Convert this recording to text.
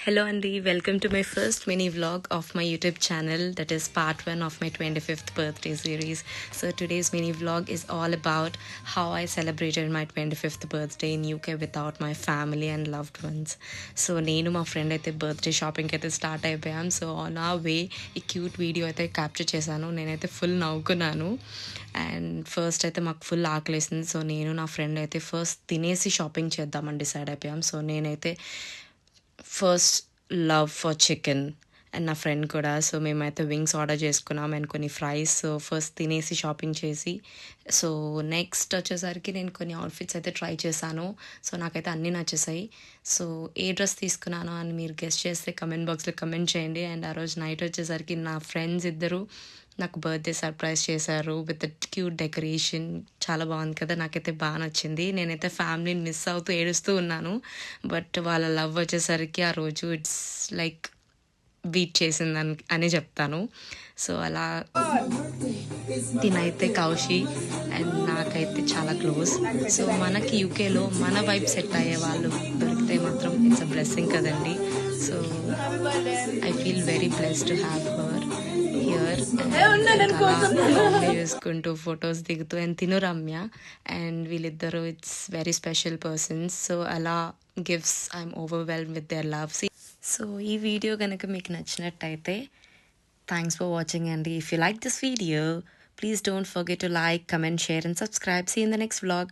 Hello Andy, welcome to my first mini vlog of my YouTube channel, that is part 1 of my 25th birthday series. So today's mini vlog is all about how I celebrated my 25th birthday in UK without my family and loved ones. So నేను మా friend అయితే birthday షాపింగ్కి అయితే start అయిపోయాం. So on ఆ వే ఈ cute video అయితే capture చేశాను. నేనైతే ఫుల్ నవ్వుకున్నాను. అండ్ ఫస్ట్ అయితే మాకు ఫుల్ ఆకలేసింది. సో నేను నా ఫ్రెండ్ అయితే ఫస్ట్ తినేసి షాపింగ్ చేద్దామని డిసైడ్ అయిపోయాం. సో నేనైతే first love for chicken and నా ఫ్రెండ్ కూడా. సో మేమైతే వింగ్స్ ఆర్డర్ చేసుకున్నాం అండ్ కొన్ని ఫ్రైస్. సో ఫస్ట్ తినేసి షాపింగ్ చేసి సో నెక్స్ట్ వచ్చేసరికి నేను కొన్ని అవుట్ఫిట్స్ అయితే ట్రై చేశాను. సో నాకైతే అన్నీ నచ్చేసాయి. సో ఏ డ్రెస్ తీసుకున్నానో అని మీరు గెస్ట్ చేస్తే కమెంట్ బాక్స్లో కమెంట్ చేయండి. అండ్ ఆ రోజు నైట్ వచ్చేసరికి నా ఫ్రెండ్స్ ఇద్దరు నాకు బర్త్డే సర్ప్రైజ్ చేశారు విత్ క్యూట్ డెకరేషన్. చాలా బాగుంది కదా, నాకైతే బాగా నచ్చింది. నేనైతే ఫ్యామిలీని మిస్ అవుతూ ఏడుస్తూ ఉన్నాను. బట్ వాళ్ళ లవ్ వచ్చేసరికి ఆ రోజు ఇట్స్ లైక్ బీట్ చేసిందని అని చెప్తాను. సో అలా తినైతే కౌశి అండ్ నాకైతే చాలా క్లోజ్. సో మనకి యూకేలో మన వైబ్ సెట్ అయ్యే వాళ్ళు దొరికితే మాత్రం ఇట్స్ అ బ్లెస్సింగ్ కదండి. So I feel very blessed to have her here. చేసుకుంటూ ఫొటోస్ దిగుతూ అండ్ తిను రమ్య అండ్ వీళ్ళిద్దరూ it's very special persons. So అలా gifts I'm overwhelm with their love. So ఈ వీడియో కనుక మీకు నచ్చినట్టయితే థ్యాంక్స్ ఫర్ వాచింగ్ అండి. If you like this video, please don't forget to like, comment, share and subscribe. See you in the next vlog.